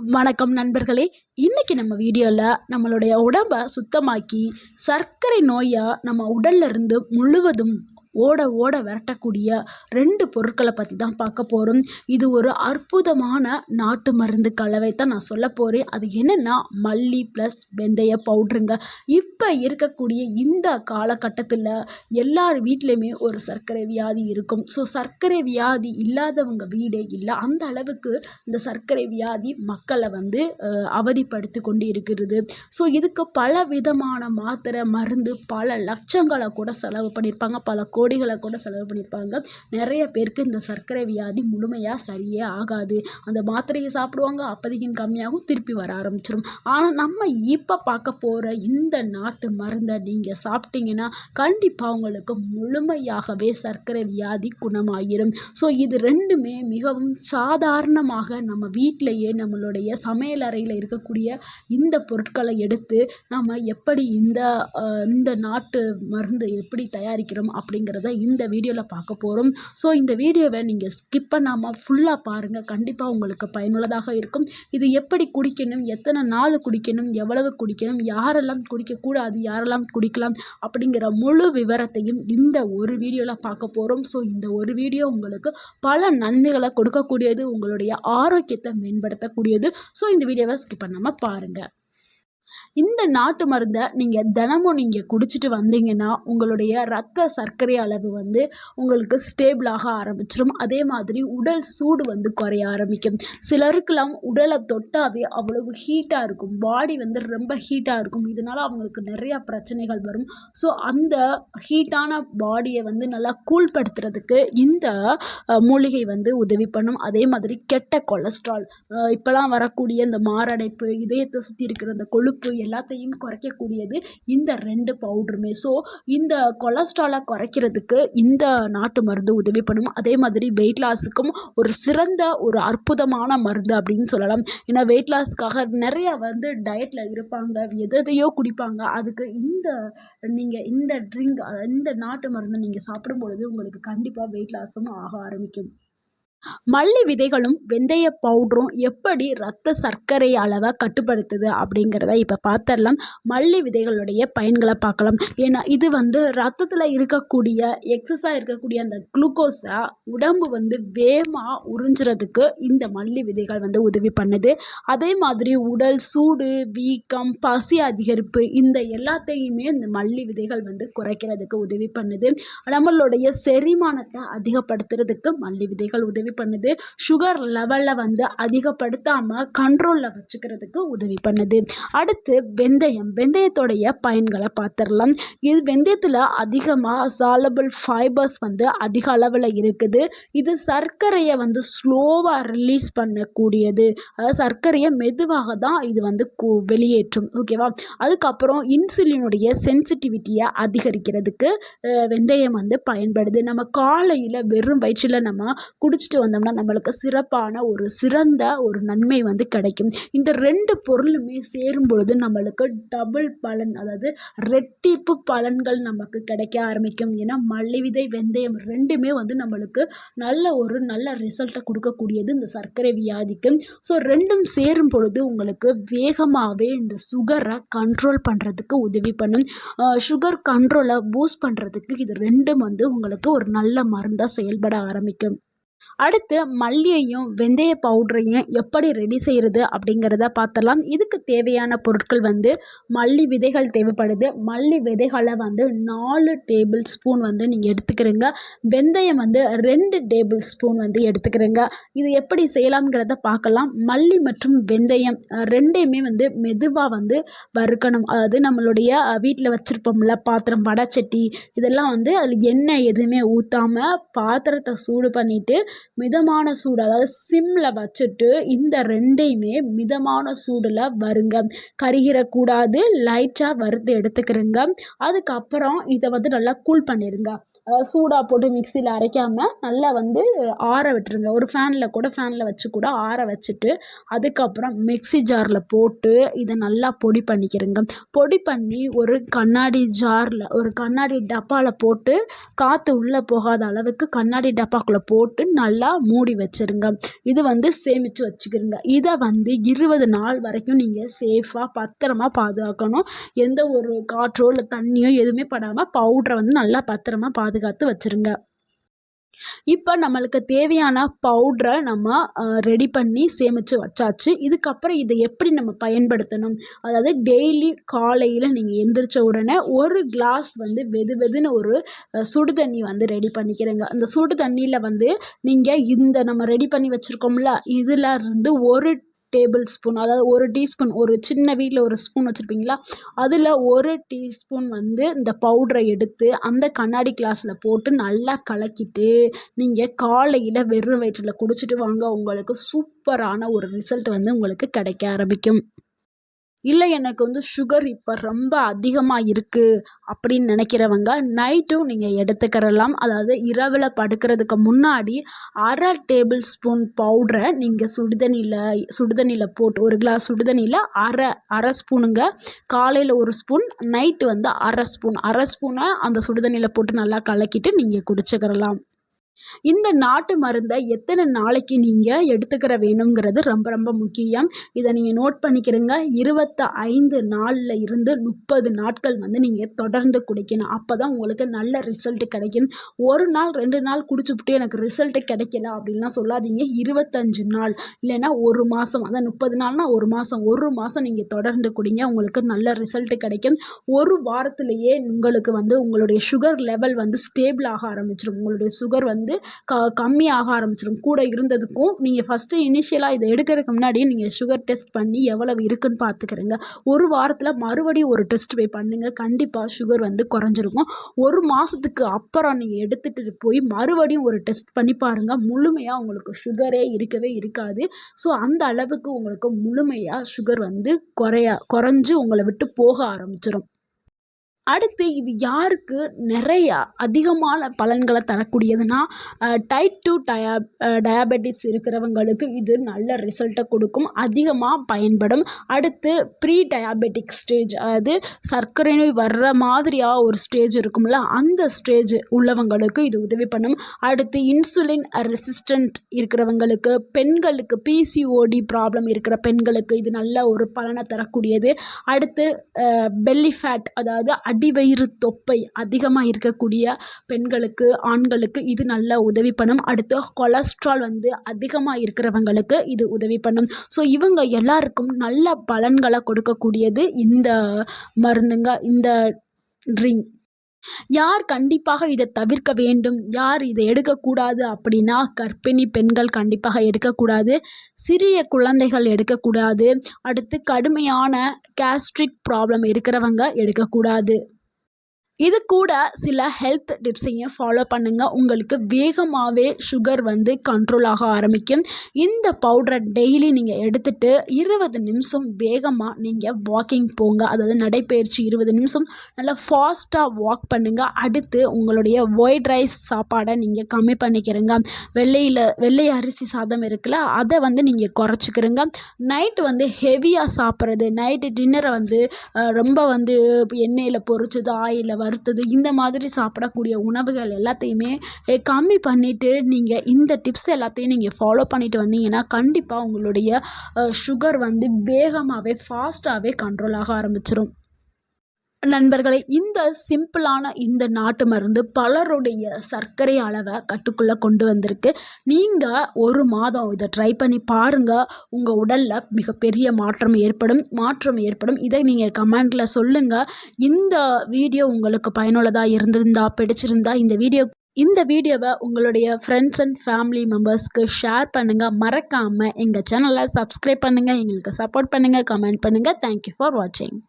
வணக்கம் நண்பர்களே. இன்னைக்கு நம்ம வீடியோவில் நம்மளுடைய உடம்பை சுத்தமாக்கி சர்க்கரை நோயை நம்ம உடல்ல இருந்து முழுவதும் ஓட ஓட விரட்டக்கூடிய 2 பொருட்களை பற்றி தான் பார்க்க போகிறோம். இது ஒரு அற்புதமான நாட்டு மருந்து கலவை தான் நான் சொல்ல போகிறேன். அது என்னென்னா மல்லி ப்ளஸ் வெந்தய பவுட்ருங்க. இப்போ இருக்கக்கூடிய இந்த காலகட்டத்தில் எல்லார் வீட்லேயுமே ஒரு சர்க்கரை வியாதி இருக்கும். ஸோ சர்க்கரை வியாதி இல்லாதவங்க வீடே இல்லை. அந்த அளவுக்கு இந்த சர்க்கரை வியாதி மக்களை அவதிப்படுத்தி கொண்டு இருக்கிறது. ஸோ இதுக்கு பல விதமான மாத்திரை மருந்து பல லட்சங்களை கூட செலவு பண்ணியிருப்பாங்க, பல கோடிகளை கூட செலவு பண்ணியிருப்பாங்க. நிறைய பேருக்கு இந்த சர்க்கரை வியாதி முழுமையாக சரியே ஆகாது. அந்த மாத்திரையை சாப்பிடுவாங்க, அப்போதைக்கு கம்மியாகும், திருப்பி வர ஆரம்பிச்சிடும். ஆனால் நம்ம இப்போ பார்க்க போகிற இந்த நாட்டு மருந்தை நீங்கள் சாப்பிட்டீங்கன்னா கண்டிப்பாக உங்களுக்கு முழுமையாகவே சர்க்கரை வியாதி குணமாகிடும். ஸோ இது ரெண்டுமே மிகவும் சாதாரணமாக நம்ம வீட்டிலையே நம்மளுடைய சமையல் அறையில் இருக்கக்கூடிய இந்த பொருட்களை எடுத்து நம்ம எப்படி இந்த நாட்டு மருந்து எப்படி தயாரிக்கிறோம் அப்படிங்கிறத இந்த வீடியோவில் பார்க்க போகிறோம். ஸோ இந்த வீடியோவை நீங்கள் ஸ்கிப் பண்ணாமல் ஃபுல்லாக பாருங்கள். கண்டிப்பாக உங்களுக்கு பயனுள்ளதாக இருக்கும். இது எப்படி குடிக்கணும், எத்தனை நாள் குடிக்கணும், எவ்வளவு குடிக்கணும், யாரெல்லாம் குடிக்கக்கூடாது, யாரெல்லாம் குடிக்கலாம் அப்படிங்கிற முழு விவரத்தையும் இந்த ஒரு வீடியோவில் பார்க்க போகிறோம். ஸோ இந்த ஒரு வீடியோ உங்களுக்கு பல நன்மைகளை கொடுக்கக்கூடியது, உங்களுடைய ஆரோக்கியத்தை மேம்படுத்தக்கூடியது. ஸோ இந்த வீடியோவை ஸ்கிப் பண்ணாமல் பாருங்கள். இந்த நாட்டு மருந்தை தினமும் நீங்கள் குடிச்சிட்டு வந்தீங்கன்னா உங்களுடைய இரத்த சர்க்கரை அளவு உங்களுக்கு ஸ்டேபிளாக ஆரம்பிச்சிடும். அதே மாதிரி உடல் சூடு குறைய ஆரம்பிக்கும். சிலருக்கெல்லாம் உடலை தொட்டாவே அவ்வளவு ஹீட்டாக இருக்கும், பாடி ரொம்ப ஹீட்டாக இருக்கும். இதனால் அவங்களுக்கு நிறையா பிரச்சனைகள் வரும். ஸோ அந்த ஹீட்டான பாடியை நல்லா கூல்படுத்துறதுக்கு இந்த மூலிகை உதவி பண்ணும். அதே மாதிரி கெட்ட கொலஸ்ட்ரால், இப்போலாம் வரக்கூடிய இந்த மாரடைப்பு, இதயத்தை சுற்றி இருக்கிற இந்த கொழுப்பு எல்லாத்தையும் குறைக்கக்கூடியது இந்த 2 பவுடருமே. ஸோ இந்த கொலஸ்ட்ராலை குறைக்கிறதுக்கு இந்த நாட்டு மருந்து உதவி பண்ணும். அதே மாதிரி வெயிட் லாஸுக்கும் ஒரு சிறந்த ஒரு அற்புதமான மருந்து அப்படின்னு சொல்லலாம். ஏன்னா வெயிட் லாஸுக்காக நிறைய டயட்டில் இருப்பாங்க, எதையோ குடிப்பாங்க. அதுக்கு இந்த ட்ரிங்க், இந்த நாட்டு மருந்து நீங்கள் சாப்பிடும் பொழுது உங்களுக்கு கண்டிப்பாக வெயிட் லாஸும் ஆக ஆரம்பிக்கும். மல்லி விதைகளும் வெந்தய பவுடரும் எப்படி இரத்த சர்க்கரை அளவை கட்டுப்படுத்துது அப்படிங்கிறத இப்போ பார்த்துடலாம். மல்லி விதைகளுடைய பயன்களை பார்க்கலாம். ஏன்னா இது ரத்தத்தில் இருக்கக்கூடிய எக்ஸஸாக இருக்கக்கூடிய அந்த குளுக்கோஸை உடம்பு வேகமாக உறிஞ்சுறதுக்கு இந்த மல்லி விதைகள் உதவி பண்ணுது. அதே மாதிரி உடல் சூடு, வீக்கம், பசி அதிகரிப்பு இந்த எல்லாத்தையுமே இந்த மல்லி விதைகள் குறைக்கிறதுக்கு உதவி பண்ணுது. நம்மளுடைய செரிமானத்தை அதிகப்படுத்துறதுக்கு மல்லி விதைகள் உதவி பண்ணுது. சுகர் லெவலில் அதிகப்படுத்தாமல் கண்ட்ரோலில் வச்சுக்கிறதுக்கு உதவி பண்ணுது. அடுத்து வெந்தயத்தோடைய பயன்களை பார்த்துடலாம். இது வெந்தயத்தில் அதிகமாக சாலபிள் ஃபைபர்ஸ் அதிக அளவில் இருக்குது. இது சர்க்கரையை ஸ்லோவாக ரிலீஸ் பண்ணக்கூடியது. அதாவது சர்க்கரையை மெதுவாக தான் இது வெளியேற்றும். ஓகேவா? அதுக்கப்புறம் இன்சுலினுடைய சென்சிட்டிவிட்டியை அதிகரிக்கிறதுக்கு வெந்தயம் பயன்படுது. நம்ம காலையில் வெறும் வயிற்றில் நம்ம குடிச்சிட்டு வந்தோம்னா நம்மளுக்கு சிறந்த ஒரு நன்மை கிடைக்கும். இந்த 2 பொருளுமே சேரும் பொழுது நம்மளுக்கு டபுள் பலன், அதாவது ரெட்டிப்பு பலன்கள் நமக்கு கிடைக்க ஆரம்பிக்கும். ஏன்னா மல்லி விதை, வெந்தயம் ரெண்டுமே நம்மளுக்கு நல்ல ரிசல்ட்டை கொடுக்கக்கூடியது இந்த சர்க்கரை வியாதிக்கு. ஸோ ரெண்டும் சேரும் பொழுது உங்களுக்கு வேகமாகவே இந்த சுகரை கண்ட்ரோல் பண்ணுறதுக்கு உதவி பண்ணும். சுகர் கண்ட்ரோலை பூஸ்ட் பண்ணுறதுக்கு இது ரெண்டும் உங்களுக்கு ஒரு நல்ல மருந்தாக செயல்பட ஆரம்பிக்கும். அடுத்து மல்லியையும் வெந்தய பவுடரையும் எப்படி ரெடி செய்கிறது அப்படிங்கிறத பார்த்தலாம். இதுக்கு தேவையான பொருட்கள் மல்லி விதைகள் தேவைப்படுது. மல்லி விதைகளை 4 டேபிள் ஸ்பூன் நீங்கள் எடுத்துக்கிறீங்க. வெந்தயம் 2 டேபிள் ஸ்பூன் எடுத்துக்கிறீங்க. இது எப்படி செய்யலாம்ங்கிறத பார்க்கலாம். மல்லி மற்றும் வெந்தயம் ரெண்டையுமே மெதுவாக வறுக்கணும். அதாவது நம்மளுடைய வீட்டில் வச்சுருப்போம்ல பாத்திரம், வடைச்சட்டி, இதெல்லாம் அதில் எண்ணெய் எதுவுமே ஊற்றாமல் பாத்திரத்தை சூடு பண்ணிவிட்டு மிதமான சூடு, அதாவது சிம்மில் வச்சுட்டு இந்த ரெண்டையுமே மிதமான சூடில் வறுங்க. கருகிடக்கூடாது, லைட்டாக வறுத்து எடுத்துக்கிறங்க. அதுக்கப்புறம் இதை நல்லா கூல் பண்ணிடுங்க. சூடாக போட்டு மிக்சியில் அரைக்காமல் நல்லா ஆற விட்டுருங்க. ஒரு ஃபேனில் வச்சு கூட ஆற வச்சுட்டு அதுக்கப்புறம் மிக்சி ஜாரில் போட்டு இதை நல்லா பொடி பண்ணிக்கிறங்க. பொடி பண்ணி ஒரு கண்ணாடி டப்பாவில் போட்டு காற்று உள்ளே போகாத அளவுக்கு கண்ணாடி டப்பாக்குள்ளே போட்டு நல்லா மூடி வச்சுருங்க. இது வந்து சேமித்து வச்சுக்கிறங்க. இதை வந்து 20 நாள் வரைக்கும் நீங்கள் சேஃபாக பத்திரமா பாதுகாக்கணும். எந்த ஒரு காற்றோ இல்லை தண்ணியோ எதுவுமே படாமல் பவுடரை வந்து நல்லா பத்திரமா பாதுகாத்து வச்சுருங்க. இப்போ நம்மளுக்கு தேவையான பவுட்ரை நம்ம ரெடி பண்ணி சேமித்து வச்சாச்சு. இதுக்கப்புறம் இதை எப்படி நம்ம பயன்படுத்தணும், அதாவது டெய்லி காலையில் நீங்கள் எந்திரிச்ச உடனே ஒரு கிளாஸ் வந்து வெது வெதுன்னு ஒரு சுடு தண்ணி வந்து ரெடி பண்ணிக்கிறேங்க. அந்த சுடு தண்ணியில் வந்து நீங்கள் இந்த நம்ம ரெடி பண்ணி வச்சுருக்கோம்ல, இதில் இருந்து ஒரு டேபிள் ஸ்பூன், அதாவது ஒரு டீஸ்பூன், ஒரு சின்ன வீட்டில் ஒரு ஸ்பூன் வச்சுருப்பீங்களா, அதில் ஒரு டீஸ்பூன் வந்து இந்த பவுட்ரை எடுத்து அந்த கண்ணாடி கிளாஸில் போட்டு நல்லா கலக்கிட்டு நீங்கள் காலையில் வெறும் வயிற்றில் குடிச்சிட்டு வாங்க. உங்களுக்கு சூப்பரான ஒரு ரிசல்ட் வந்து உங்களுக்கு கிடைக்க ஆரம்பிக்கும். இல்லை எனக்கு வந்து சுகர் இப்போ ரொம்ப அதிகமாக இருக்குது அப்படின்னு நினைக்கிறவங்க நைட்டும் நீங்கள் எடுத்துக்கிறலாம். அதாவது இரவில் படுக்கிறதுக்கு முன்னாடி 1/2 டேபிள் ஸ்பூன் பவுட்ரை நீங்கள் சுடுதண்ணியில் போட்டு, ஒரு கிளாஸ் சுடுதண்ணியில் அரை ஸ்பூனுங்க, காலையில் ஒரு ஸ்பூன், நைட்டு வந்து அரை ஸ்பூனை அந்த சுடுதண்ணியில் போட்டு நல்லா கலக்கிட்டு நீங்கள் குடிச்சுக்கிறலாம். இந்த நாட்டு மருந்தை எத்தனை நாளைக்கு நீங்கள் எடுத்துக்கிற வேணுங்கிறது ரொம்ப ரொம்ப முக்கியம். இதை நீங்கள் நோட் பண்ணிக்கிறங்க. 25 நாளில் இருந்து 30 நாட்கள் வந்து நீங்கள் தொடர்ந்து குடிக்கணும். அப்போ தான் உங்களுக்கு நல்ல ரிசல்ட் கிடைக்கும். ஒரு நாள் 2 நாள் குடிச்சுப்புட்டு எனக்கு ரிசல்ட்டு கிடைக்கல அப்படின்லாம் சொல்லாதீங்க. 25 நாள் இல்லைன்னா ஒரு மாதம், அதான் 30 நாள்னா ஒரு மாதம் நீங்கள் தொடர்ந்து குடிங்க. உங்களுக்கு நல்ல ரிசல்ட்டு கிடைக்கும். ஒரு வாரத்திலேயே உங்களுக்கு வந்து உங்களுடைய சுகர் லெவல் வந்து ஸ்டேபிள் ஆக ஆரம்பிச்சிடும். உங்களுடைய சுகர் வந்து கம்மியாக ஆரம்பிச்சிடும். கூட இருந்ததுக்கும் நீங்கள் ஃபஸ்ட்டு இனிஷியலாக இதை எடுக்கிறதுக்கு முன்னாடியே நீங்கள் சுகர் டெஸ்ட் பண்ணி எவ்வளவு இருக்குன்னு பார்த்துக்கிறங்க. ஒரு வாரத்தில் மறுபடியும் ஒரு டெஸ்ட் போய் பண்ணுங்கள். கண்டிப்பாக சுகர் வந்து குறைஞ்சிருக்கும். ஒரு மாதத்துக்கு அப்புறம் நீங்கள் எடுத்துகிட்டு போய் மறுபடியும் ஒரு டெஸ்ட் பண்ணி பாருங்கள். முழுமையாக உங்களுக்கு சுகரே இருக்கவே இருக்காது. ஸோ அந்த அளவுக்கு உங்களுக்கு முழுமையாக சுகர் வந்து குறைஞ்சு உங்களை விட்டு போக ஆரம்பிச்சிடும். அடுத்து இது யாருக்கு நிறையா அதிகமான பலன்களை தரக்கூடியதுன்னா, டைப் 2 டயாபெட்டிஸ் இருக்கிறவங்களுக்கு இது நல்ல ரிசல்ட்டை கொடுக்கும், அதிகமாக பயன்படும். அடுத்து ப்ரீ டயாபெட்டிக் ஸ்டேஜ், அதாவது சர்க்கரை நோய் வர்ற மாதிரியாக ஒரு ஸ்டேஜ் இருக்கும்ல, அந்த ஸ்டேஜ் உள்ளவங்களுக்கு இது உதவி பண்ணும். அடுத்து இன்சுலின் ரெசிஸ்டண்ட் இருக்கிறவங்களுக்கு, பெண்களுக்கு பிசிஓடி ப்ராப்ளம் இருக்கிற பெண்களுக்கு இது நல்ல ஒரு பலனை தரக்கூடியது. அடுத்து பெல்லி ஃபேட், அதாவது அடிவயிறு தொப்பை அதிகமாக இருக்கக்கூடிய பெண்களுக்கு, ஆண்களுக்கு இது நல்ல உதவி பண்ணும். அடுத்து கொலஸ்ட்ரால் வந்து அதிகமாக இருக்கிறவங்களுக்கு இது உதவி பண்ணும். ஸோ இவங்க எல்லாருக்கும் நல்ல பலன்களை கொடுக்கக்கூடியது இந்த மருந்துங்க, இந்த ட்ரிங்க். யார் கண்டிப்பாக இதை தவிர்க்க வேண்டும், யார் இதை எடுக்கக்கூடாது அப்படின்னா, கர்ப்பிணி பெண்கள் கண்டிப்பாக எடுக்கக்கூடாது, சிறிய குழந்தைகள் எடுக்கக்கூடாது, அடுத்து கடுமையான கேஸ்ட்ரிக் ப்ராப்ளம் இருக்கிறவங்க எடுக்கக்கூடாது. இது கூட சில ஹெல்த் டிப்ஸையும் ஃபாலோ பண்ணுங்கள். உங்களுக்கு வேகமாகவே சுகர் வந்து கண்ட்ரோல் ஆக ஆரம்பிக்கும். இந்த பவுடரை டெய்லி நீங்கள் எடுத்துகிட்டு 20 நிமிஷம் வேகமாக நீங்கள் வாக்கிங் போங்க. அதாவது நடைப்பயிற்சி 20 நிமிஷம் நல்லா ஃபாஸ்ட்டாக வாக் பண்ணுங்கள். அடுத்து உங்களுடைய ஒயிட் ரைஸ் சாப்பாடை நீங்கள் கம்மி பண்ணிக்கிறங்க. வெள்ளை அரிசி சாதம் இருக்குல்ல, அதை வந்து நீங்கள் குறைச்சிக்கிறங்க. நைட்டு வந்து ஹெவியாக சாப்பிட்றது, நைட்டு டின்னரை வந்து ரொம்ப வந்து எண்ணெயில் பொரிச்சது, ஆயிலில் வறுத்தது, இந்த மாதிரி சாப்பிடக்கூடிய உணவுகள் எல்லாத்தையுமே கம்மி பண்ணிவிட்டு நீங்கள் இந்த டிப்ஸ் எல்லாத்தையும் நீங்கள் ஃபாலோ பண்ணிட்டு வந்தீங்கன்னா கண்டிப்பாக உங்களுடைய சுகர் வந்து வேகமாகவே ஃபாஸ்ட்டாகவே கண்ட்ரோல் ஆக ஆரம்பிச்சிடும். நண்பர்களே, இந்த சிம்பிளான இந்த நாட்டு மருந்து பலருடைய சர்க்கரை அளவை கட்டுக்குள்ளே கொண்டு வந்திருக்கு. நீங்கள் ஒரு மாதம் இதை ட்ரை பண்ணி பாருங்கள். உங்கள் உடலில் மிகப்பெரிய மாற்றம் ஏற்படும். இதை நீங்கள் கமெண்டில் சொல்லுங்கள். இந்த வீடியோ உங்களுக்கு பயனுள்ளதாக பிடிச்சிருந்தா இந்த வீடியோவை உங்களுடைய ஃப்ரெண்ட்ஸ் அண்ட் ஃபேமிலி மெம்பர்ஸ்க்கு ஷேர் பண்ணுங்கள். மறக்காமல் எங்கள் சேனலை சப்ஸ்கிரைப் பண்ணுங்கள். எங்களுக்கு சப்போர்ட் பண்ணுங்கள், கமெண்ட் பண்ணுங்கள். தேங்க்யூ ஃபார் வாட்சிங்.